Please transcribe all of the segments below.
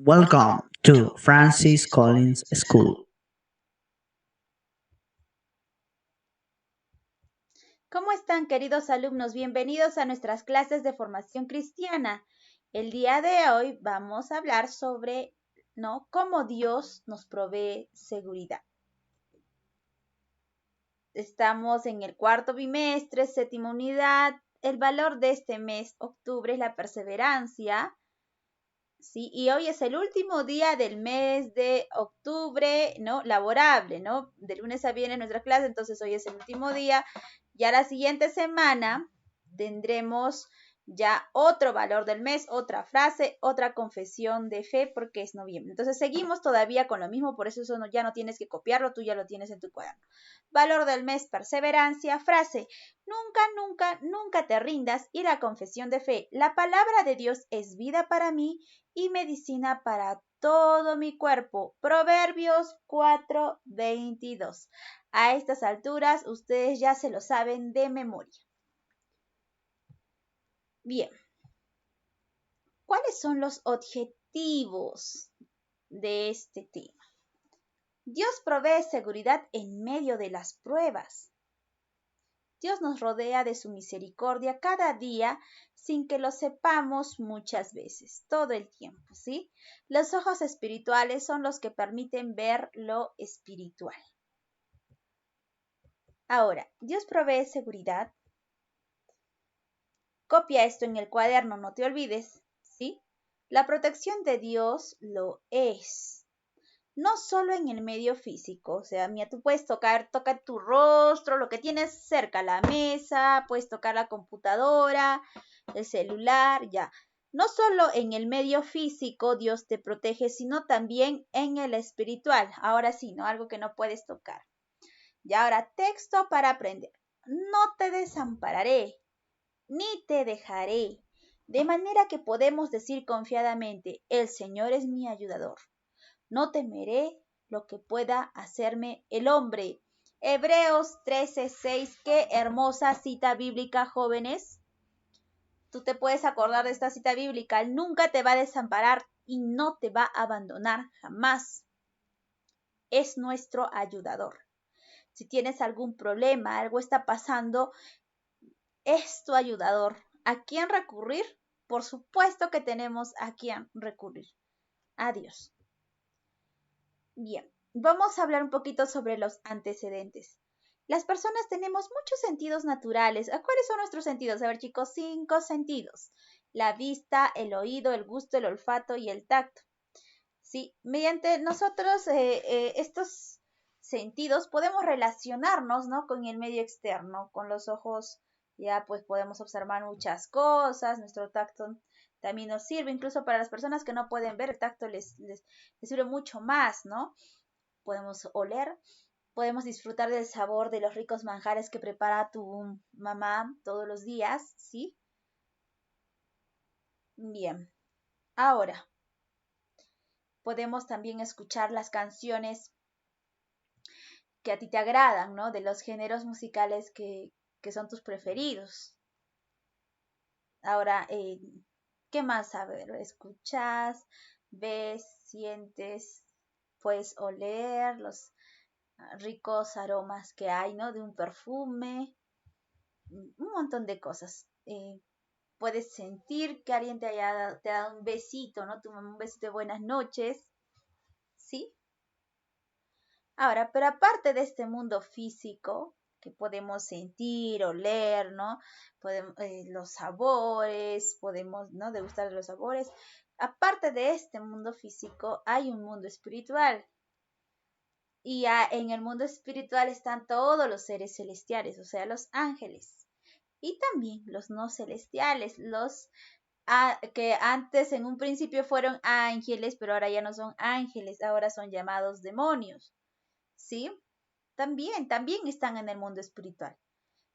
Welcome to Francis Collins School. ¿Cómo están, queridos alumnos? Bienvenidos a nuestras clases de formación cristiana. El día de hoy vamos a hablar sobre, cómo Dios nos provee seguridad. Estamos en el cuarto bimestre, séptima unidad. El valor de este mes, octubre, es la perseverancia. Sí, y hoy es el último día del mes de octubre, laborable, De lunes a viernes nuestra clase, entonces hoy es el último día. Ya la siguiente semana tendremos ya otro valor del mes, otra frase, otra confesión de fe, porque es noviembre. Entonces seguimos todavía con lo mismo, por eso ya no tienes que copiarlo, tú ya lo tienes en tu cuaderno. Valor del mes, perseverancia, frase, nunca, nunca, nunca te rindas, y la confesión de fe, la palabra de Dios es vida para mí y medicina para todo mi cuerpo. Proverbios 4:22. A estas alturas ustedes ya se lo saben de memoria. Bien, ¿cuáles son los objetivos de este tema? Dios provee seguridad en medio de las pruebas. Dios nos rodea de su misericordia cada día sin que lo sepamos muchas veces, todo el tiempo, ¿sí? Los ojos espirituales son los que permiten ver lo espiritual. Ahora, Dios provee seguridad. Copia esto en el cuaderno, no te olvides, ¿sí? La protección de Dios lo es. No solo en el medio físico, o sea, mira, tú puedes toca tu rostro, lo que tienes cerca, la mesa, puedes tocar la computadora, el celular, ya. No solo en el medio físico Dios te protege, sino también en el espiritual. Ahora sí, ¿no? Algo que no puedes tocar. Y ahora, texto para aprender. No te desampararé, ni te dejaré. De manera que podemos decir confiadamente, el Señor es mi ayudador. No temeré lo que pueda hacerme el hombre. Hebreos 13:6, qué hermosa cita bíblica, jóvenes. Tú te puedes acordar de esta cita bíblica. Él nunca te va a desamparar y no te va a abandonar jamás. Es nuestro ayudador. Si tienes algún problema, algo está pasando, es tu ayudador. ¿A quién recurrir? Por supuesto que tenemos a quién recurrir. A Dios. Bien, vamos a hablar un poquito sobre los antecedentes. Las personas tenemos muchos sentidos naturales. ¿Cuáles son nuestros sentidos? A ver, chicos, 5 sentidos. La vista, el oído, el gusto, el olfato y el tacto. Sí, mediante nosotros estos sentidos podemos relacionarnos, con el medio externo. Con los ojos ya pues podemos observar muchas cosas. Nuestro tacto también nos sirve, incluso para las personas que no pueden ver, el tacto les sirve mucho más, ¿no? Podemos oler, podemos disfrutar del sabor de los ricos manjares que prepara tu mamá todos los días, ¿sí? Bien, ahora podemos también escuchar las canciones que a ti te agradan, ¿no? De los géneros musicales que son tus preferidos. Ahora, ¿qué más? A ver, escuchas, ves, sientes, puedes oler los ricos aromas que hay, ¿no? De un perfume, un montón de cosas. Puedes sentir que alguien te ha dado un besito, ¿no? Un besito de buenas noches, ¿sí? Ahora, pero aparte de este mundo físico que podemos sentir, oler, ¿no? Podemos, los sabores, podemos, ¿no? Degustar de los sabores. Aparte de este mundo físico, hay un mundo espiritual. Y en el mundo espiritual están todos los seres celestiales, o sea, los ángeles. Y también los no celestiales, los que antes en un principio fueron ángeles, pero ahora ya no son ángeles, ahora son llamados demonios. ¿Sí? También están en el mundo espiritual.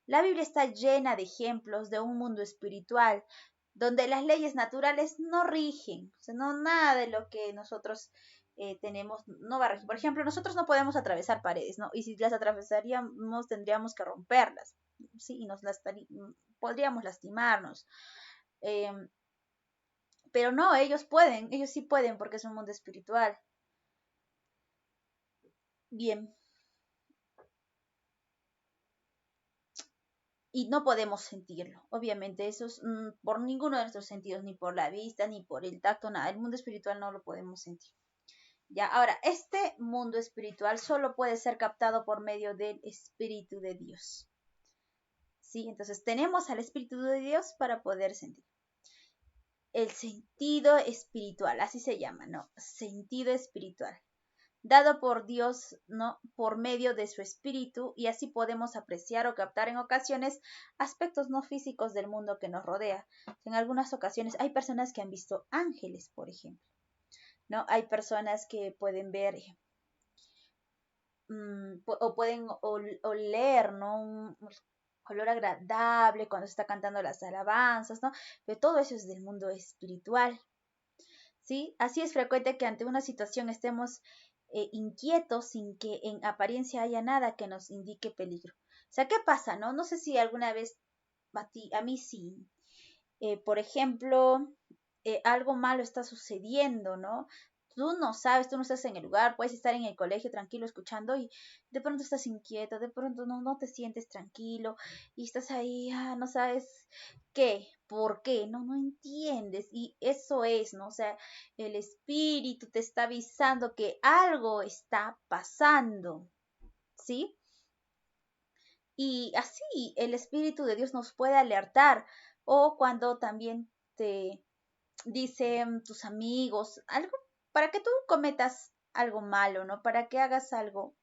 La Biblia está llena de ejemplos de un mundo espiritual donde las leyes naturales no rigen, o sea, no nada de lo que nosotros tenemos no va a regir. Por ejemplo, nosotros no podemos atravesar paredes, ¿no? Y si las atravesaríamos tendríamos que romperlas, ¿sí? Y podríamos lastimarnos. Eh, Pero no, ellos sí pueden porque es un mundo espiritual. Bien. Y no podemos sentirlo. Obviamente, eso es por ninguno de nuestros sentidos, ni por la vista, ni por el tacto, nada. El mundo espiritual no lo podemos sentir. Ya, ahora, este mundo espiritual solo puede ser captado por medio del Espíritu de Dios. ¿Sí? Entonces, tenemos al Espíritu de Dios para poder sentir. El sentido espiritual, así se llama, ¿no? Sentido espiritual, dado por Dios, ¿no? Por medio de su espíritu, y así podemos apreciar o captar en ocasiones aspectos no físicos del mundo que nos rodea. En algunas ocasiones hay personas que han visto ángeles, por ejemplo, ¿no? Hay personas que pueden ver o pueden oler, ¿no? Un olor agradable cuando se está cantando las alabanzas, ¿no? Pero todo eso es del mundo espiritual, ¿sí? Así es frecuente que ante una situación estemos inquietos sin que en apariencia haya nada que nos indique peligro. O sea, ¿qué pasa, no? No sé si alguna vez a mí sí. Por ejemplo, algo malo está sucediendo, ¿no? Tú no sabes, tú no estás en el lugar, puedes estar en el colegio tranquilo escuchando y de pronto estás inquieto, de pronto no te sientes tranquilo y estás ahí, no sabes qué, por qué, no entiendes y eso es, ¿no? O sea, el espíritu te está avisando que algo está pasando, ¿sí? Y así el Espíritu de Dios nos puede alertar o cuando también te dicen tus amigos algo para que tú cometas algo malo, ¿no? Para que hagas algo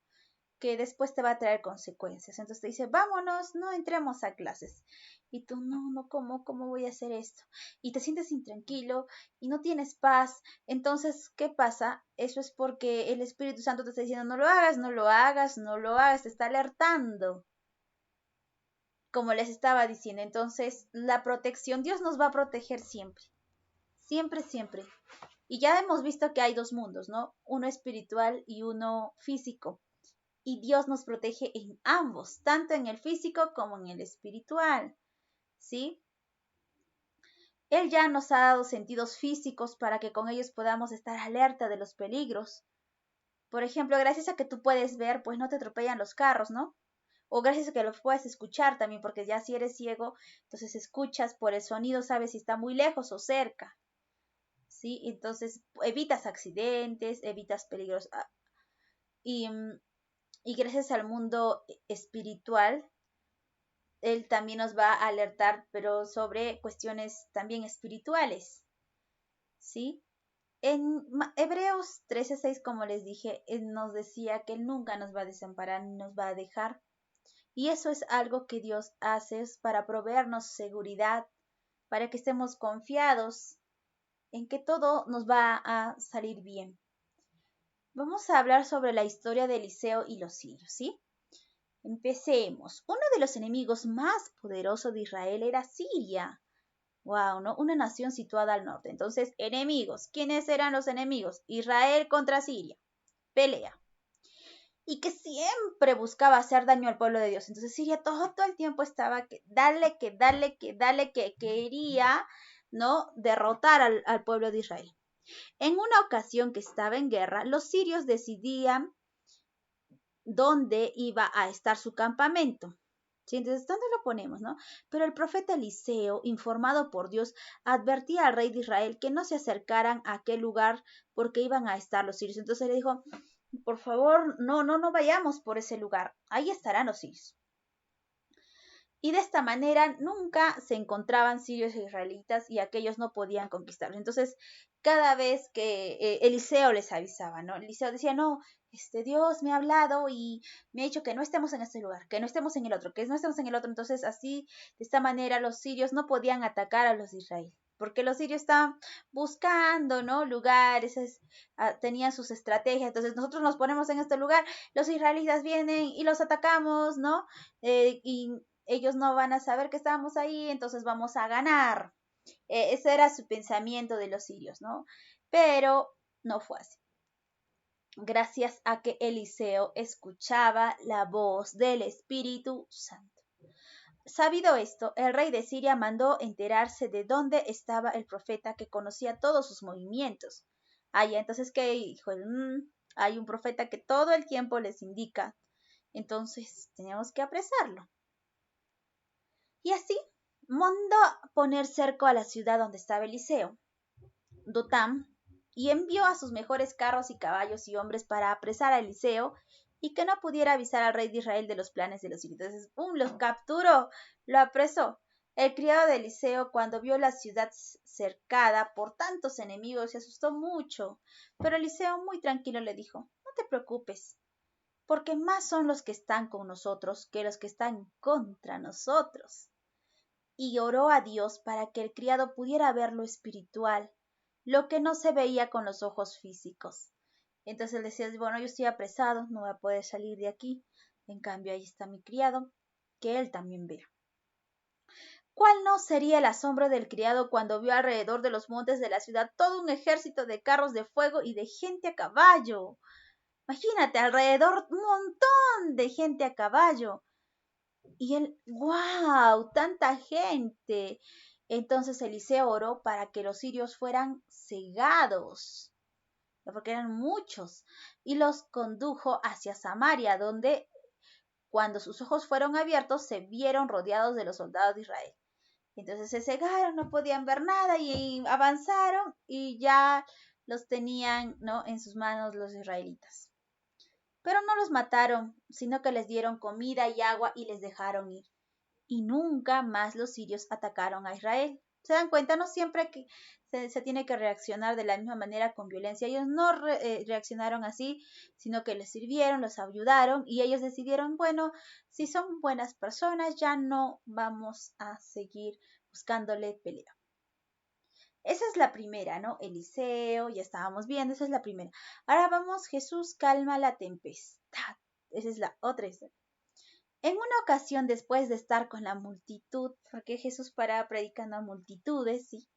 que después te va a traer consecuencias. Entonces te dice, vámonos, no entremos a clases. Y tú, no, ¿cómo voy a hacer esto? Y te sientes intranquilo y no tienes paz. Entonces, ¿qué pasa? Eso es porque el Espíritu Santo te está diciendo, no lo hagas, no lo hagas, no lo hagas, te está alertando como les estaba diciendo. Entonces, la protección, Dios nos va a proteger siempre, siempre, siempre. Y ya hemos visto que hay dos mundos, ¿no? Uno espiritual y uno físico. Y Dios nos protege en ambos, tanto en el físico como en el espiritual, ¿sí? Él ya nos ha dado sentidos físicos para que con ellos podamos estar alerta de los peligros. Por ejemplo, gracias a que tú puedes ver, pues no te atropellan los carros, ¿no? O gracias a que los puedes escuchar también, porque ya si eres ciego, entonces escuchas por el sonido, sabes si está muy lejos o cerca, ¿sí? Entonces evitas accidentes, evitas peligros. Y, y gracias al mundo espiritual, él también nos va a alertar, pero sobre cuestiones también espirituales, ¿sí? En Hebreos 13:6, como les dije, él nos decía que Él nunca nos va a desamparar ni nos va a dejar. Y eso es algo que Dios hace para proveernos seguridad, para que estemos confiados en que todo nos va a salir bien. Vamos a hablar sobre la historia de Eliseo y los sirios, ¿sí? Empecemos. Uno de los enemigos más poderosos de Israel era Siria. Wow, ¿no? Una nación situada al norte. Entonces, enemigos. ¿Quiénes eran los enemigos? Israel contra Siria. Pelea. Y que siempre buscaba hacer daño al pueblo de Dios. Entonces Siria todo el tiempo estaba que que quería, ¿no? Derrotar al pueblo de Israel. En una ocasión que estaba en guerra, los sirios decidían dónde iba a estar su campamento. ¿Sí? Entonces, ¿dónde lo ponemos, no? Pero el profeta Eliseo, informado por Dios, advertía al rey de Israel que no se acercaran a aquel lugar porque iban a estar los sirios. Entonces le dijo, por favor, no vayamos por ese lugar. Ahí estarán los sirios. Y de esta manera nunca se encontraban sirios e israelitas y aquellos no podían conquistarlos. Entonces, cada vez que Eliseo les avisaba, ¿no? Eliseo decía, no, Dios me ha hablado y me ha dicho que no estemos en este lugar, que no estemos en el otro, que no estemos en el otro. Entonces, así, de esta manera, los sirios no podían atacar a los de Israel. Porque los sirios estaban buscando, ¿no? Lugares, tenían sus estrategias. Entonces, nosotros nos ponemos en este lugar, los israelitas vienen y los atacamos, ¿no? Y ellos no van a saber que estábamos ahí, entonces vamos a ganar. Ese era su pensamiento de los sirios, ¿no? Pero no fue así. Gracias a que Eliseo escuchaba la voz del Espíritu Santo. Sabido esto, el rey de Siria mandó enterarse de dónde estaba el profeta que conocía todos sus movimientos. Entonces, ¿qué dijo? Hay un profeta que todo el tiempo les indica. Entonces, teníamos que apresarlo. Y así, mandó poner cerco a la ciudad donde estaba Eliseo, Dotam, y envió a sus mejores carros y caballos y hombres para apresar a Eliseo y que no pudiera avisar al rey de Israel de los planes de los sirios. Entonces, los capturó, lo apresó. El criado de Eliseo, cuando vio la ciudad cercada por tantos enemigos, se asustó mucho. Pero Eliseo, muy tranquilo, le dijo: no te preocupes, porque más son los que están con nosotros que los que están contra nosotros. Y oró a Dios para que el criado pudiera ver lo espiritual, lo que no se veía con los ojos físicos. Entonces él decía: bueno, yo estoy apresado, no voy a poder salir de aquí. En cambio, ahí está mi criado, que él también vea. ¿Cuál no sería el asombro del criado cuando vio alrededor de los montes de la ciudad todo un ejército de carros de fuego y de gente a caballo? Imagínate, alrededor un montón de gente a caballo. Y él, ¡wow! ¡Tanta gente! Entonces Eliseo oró para que los sirios fueran cegados, porque eran muchos, y los condujo hacia Samaria, donde, cuando sus ojos fueron abiertos, se vieron rodeados de los soldados de Israel. Entonces se cegaron, no podían ver nada y avanzaron y ya los tenían, ¿no?, en sus manos los israelitas. Pero no los mataron, sino que les dieron comida y agua y les dejaron ir. Y nunca más los sirios atacaron a Israel. ¿Se dan cuenta? No siempre que se tiene que reaccionar de la misma manera con violencia. Ellos no reaccionaron así, sino que les sirvieron, los ayudaron y ellos decidieron: bueno, si son buenas personas, ya no vamos a seguir buscándole pelea. Esa es la primera, ¿no? Eliseo, ya estábamos viendo, esa es la primera. Ahora vamos, Jesús calma la tempestad. Esa es la otra historia. En una ocasión, después de estar con la multitud, porque Jesús paraba predicando a multitudes, ¿sí?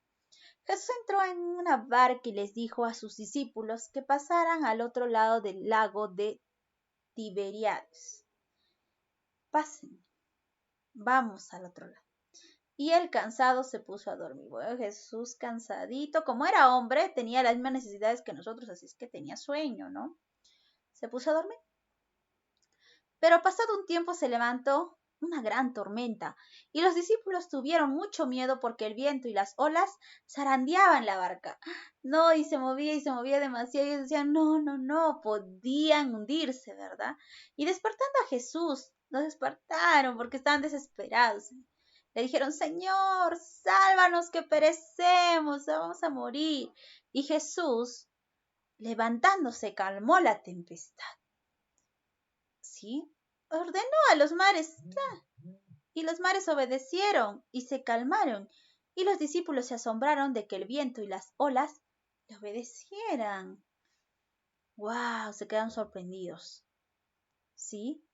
Jesús entró en una barca y les dijo a sus discípulos que pasaran al otro lado del lago de Tiberíades. Pasen, vamos al otro lado. Y él, cansado, se puso a dormir. Bueno, Jesús, cansadito, como era hombre, tenía las mismas necesidades que nosotros, así es que tenía sueño, ¿no? Se puso a dormir. Pero pasado un tiempo se levantó una gran tormenta, y los discípulos tuvieron mucho miedo porque el viento y las olas zarandeaban la barca. No, y se movía demasiado, y ellos decían: no, no, no, podían hundirse, ¿verdad? Y despertando a Jesús, lo despertaron porque estaban desesperados. Le dijeron: Señor, sálvanos que perecemos, vamos a morir. Y Jesús, levantándose, calmó la tempestad. ¿Sí? Ordenó a los mares, y los mares obedecieron y se calmaron, y los discípulos se asombraron de que el viento y las olas le obedecieran. ¡Wow! Se quedaron sorprendidos. ¿Sí?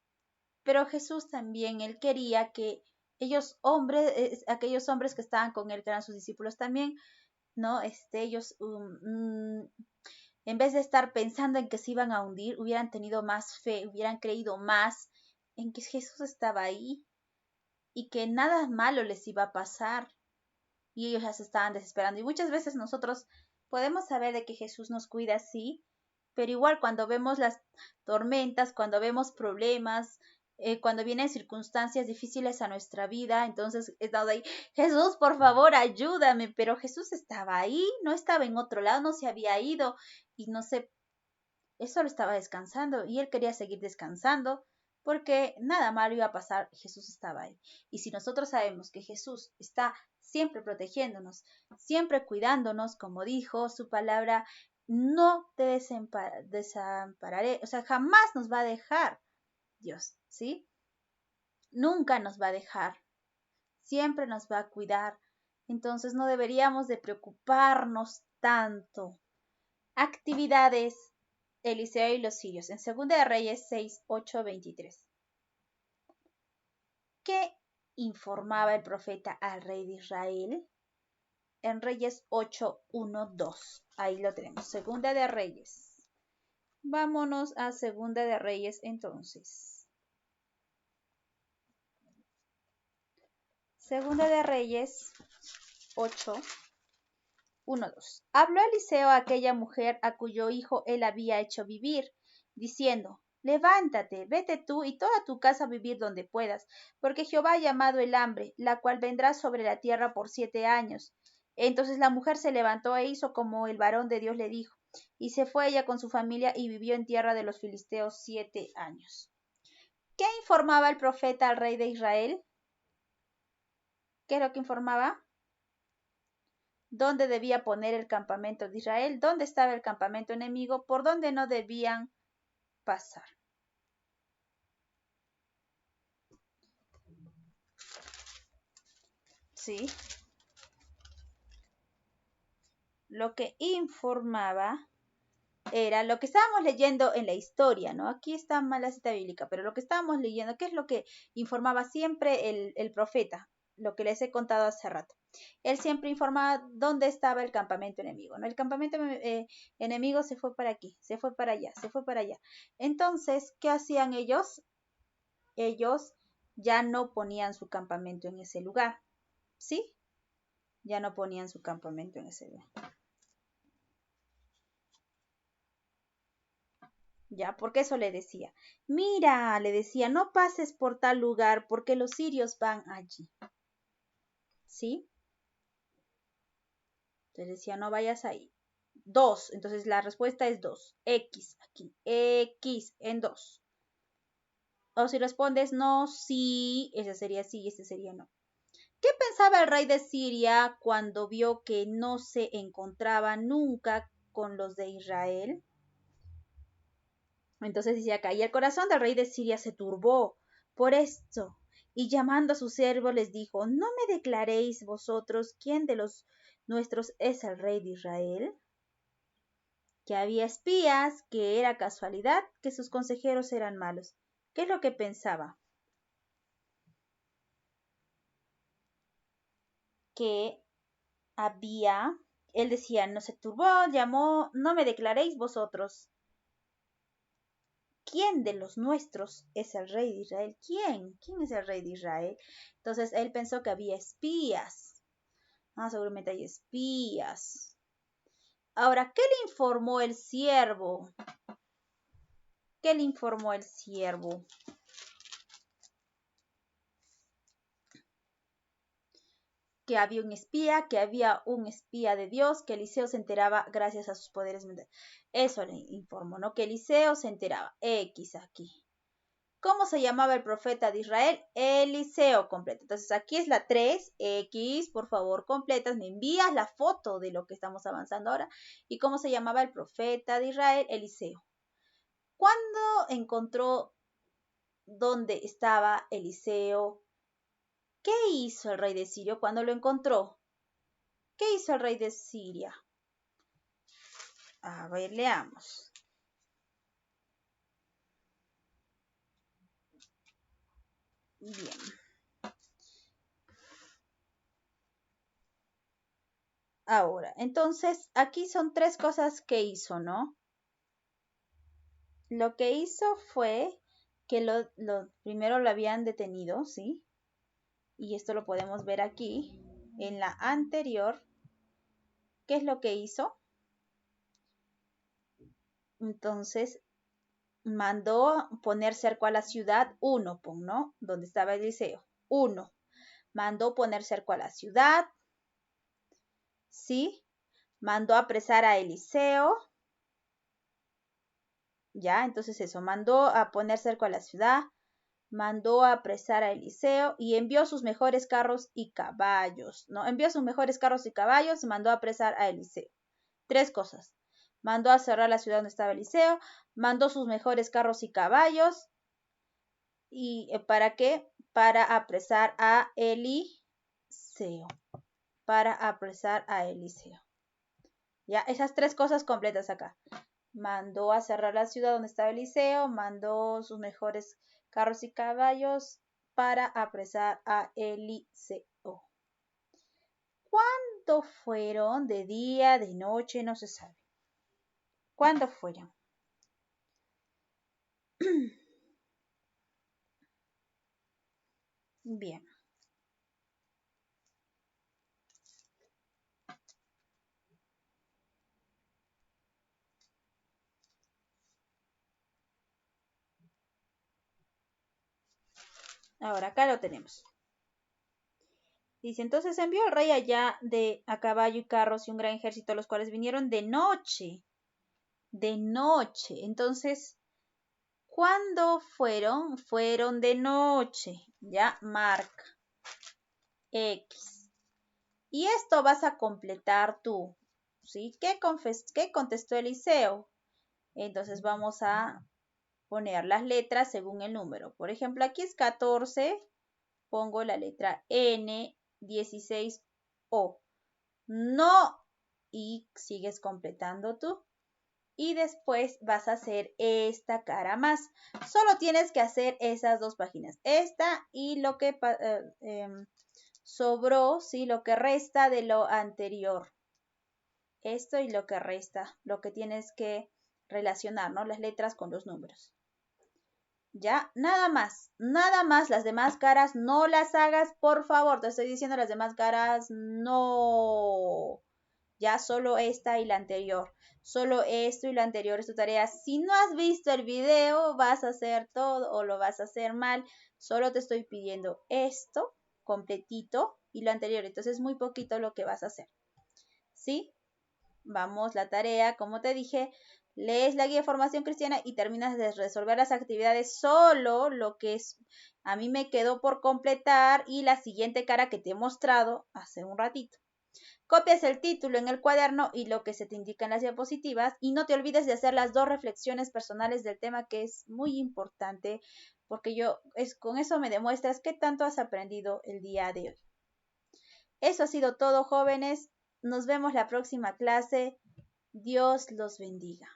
Pero Jesús también, él quería que ellos hombres, aquellos hombres que estaban con él, que eran sus discípulos también, ¿no? Ellos en vez de estar pensando en que se iban a hundir, hubieran tenido más fe, hubieran creído más en que Jesús estaba ahí y que nada malo les iba a pasar. Y ellos ya se estaban desesperando. Y muchas veces nosotros podemos saber de que Jesús nos cuida, sí, pero igual cuando vemos las tormentas, cuando vemos problemas, cuando vienen circunstancias difíciles a nuestra vida, entonces estamos ahí: Jesús, por favor, ayúdame. Pero Jesús estaba ahí, no estaba en otro lado, no se había ido y no sé, él solo estaba descansando y él quería seguir descansando porque nada malo iba a pasar, Jesús estaba ahí. Y si nosotros sabemos que Jesús está siempre protegiéndonos, siempre cuidándonos, como dijo su palabra: no te desampararé, o sea, jamás nos va a dejar Dios, ¿sí? Nunca nos va a dejar, siempre nos va a cuidar. Entonces no deberíamos de preocuparnos tanto. Actividades: Eliseo y los sirios, en 2 de Reyes 6:8-23. ¿Qué informaba el profeta al rey de Israel? En Reyes 8:1-2. Ahí lo tenemos, 2 de Reyes. Vámonos a 2 de Reyes entonces. Segunda de Reyes 8, 1, 2. Habló Eliseo a aquella mujer a cuyo hijo él había hecho vivir, diciendo, levántate, vete tú y toda tu casa a vivir donde puedas, porque Jehová ha llamado el hambre, la cual vendrá sobre la tierra por 7 años. Entonces la mujer se levantó e hizo como el varón de Dios le dijo, y se fue ella con su familia y vivió en tierra de los filisteos 7 años. ¿Qué informaba el profeta al rey de Israel? ¿Qué es lo que informaba? ¿Dónde debía poner el campamento de Israel? ¿Dónde estaba el campamento enemigo? ¿Por dónde no debían pasar? ¿Sí? Lo que informaba era lo que estábamos leyendo en la historia, ¿no? Aquí está mal la cita bíblica, pero lo que estábamos leyendo, ¿qué es lo que informaba siempre el profeta? Lo que les he contado hace rato. Él siempre informaba dónde estaba el campamento enemigo, ¿no? El campamento enemigo se fue para aquí, se fue para allá, se fue para allá. Entonces, ¿qué hacían ellos? Ellos ya no ponían su campamento en ese lugar, ¿sí? Ya no ponían su campamento en ese lugar. Ya, porque eso le decía. Mira, le decía, no pases por tal lugar porque los sirios van allí. ¿Sí? Entonces decía, no vayas ahí. 2, entonces la respuesta es 2. X aquí, X en 2. O si respondes no, sí, ese sería sí y este sería no. ¿Qué pensaba el rey de Siria cuando vio que no se encontraba nunca con los de Israel? Entonces dice acá, y el corazón del rey de Siria se turbó por esto, y llamando a su siervo les dijo, ¿no me declaréis vosotros quién de los nuestros es el rey de Israel? Que había espías, que era casualidad, que sus consejeros eran malos. ¿Qué es lo que pensaba? Que había, él decía, no se turbó, llamó, no me declaréis vosotros. ¿Quién de los nuestros es el rey de Israel? ¿Quién? ¿Quién es el rey de Israel? Entonces él pensó que había espías. Ah, seguramente hay espías. Ahora, ¿qué le informó el siervo? ¿Qué le informó el siervo? Que había un espía de Dios, que Eliseo se enteraba gracias a sus poderes mentales. Eso le informó, ¿no? Que Eliseo se enteraba. X aquí. ¿Cómo se llamaba el profeta de Israel? Eliseo, completo. Entonces aquí es la 3, X, por favor, completas. Me envías la foto de lo que estamos avanzando ahora. ¿Y cómo se llamaba el profeta de Israel? Eliseo. ¿Cuándo encontró dónde estaba Eliseo? ¿Qué hizo el rey de Siria cuando lo encontró? ¿Qué hizo el rey de Siria? A ver, leamos. Bien. Ahora, entonces, aquí son 3 cosas que hizo, ¿no? Lo que hizo fue que primero lo habían detenido, ¿sí? Y esto lo podemos ver aquí, en la anterior. ¿Qué es lo que hizo? Entonces, mandó poner cerco a la ciudad, 1, ¿no? Donde estaba Eliseo, 1. Mandó poner cerco a la ciudad, ¿sí? Mandó apresar a Eliseo, ya, entonces eso, mandó a poner cerco a la ciudad, mandó a apresar a Eliseo y envió sus mejores carros y caballos, ¿no? Envió sus mejores carros y caballos y mandó a apresar a Eliseo. 3 cosas. Mandó a cerrar la ciudad donde estaba Eliseo, mandó sus mejores carros y caballos. ¿Y para qué? Para apresar a Eliseo. Para apresar a Eliseo. Ya, esas 3 cosas completas acá. Mandó a cerrar la ciudad donde estaba Eliseo, mandó sus mejores carros y caballos para apresar a Eliseo. ¿Cuándo fueron? ¿De día, de noche? No se sabe. ¿Cuándo fueron? Bien. Ahora acá lo tenemos. Dice, entonces envió el rey allá a caballo y carros y un gran ejército, los cuales vinieron de noche. De noche. Entonces, ¿cuándo fueron? Fueron de noche. Ya, marca. X. Y esto vas a completar tú. ¿Sí? ¿Qué contestó Eliseo? Entonces vamos a poner las letras según el número. Por ejemplo, aquí es 14. Pongo la letra N, 16 O. No. Y sigues completando tú. Y después vas a hacer esta cara más. Solo tienes que hacer esas dos páginas. Esta y lo que sobró, ¿sí? Lo que resta de lo anterior. Esto y lo que resta. Lo que tienes que relacionar, ¿no? Las letras con los números. Ya, nada más, las demás caras no las hagas, por favor, te estoy diciendo las demás caras, no, ya solo esta y la anterior, solo esto y la anterior es tu tarea. Si no has visto el video, vas a hacer todo o lo vas a hacer mal, solo te estoy pidiendo esto completito y lo anterior, entonces es muy poquito lo que vas a hacer, ¿sí? Vamos, la tarea, como te dije, lees la guía de formación cristiana y terminas de resolver las actividades solo lo que es, a mí me quedó por completar y la siguiente cara que te he mostrado hace un ratito. Copias el título en el cuaderno y lo que se te indica en las diapositivas y no te olvides de hacer las dos reflexiones personales del tema que es muy importante porque con eso me demuestras qué tanto has aprendido el día de hoy. Eso ha sido todo, jóvenes. Nos vemos la próxima clase. Dios los bendiga.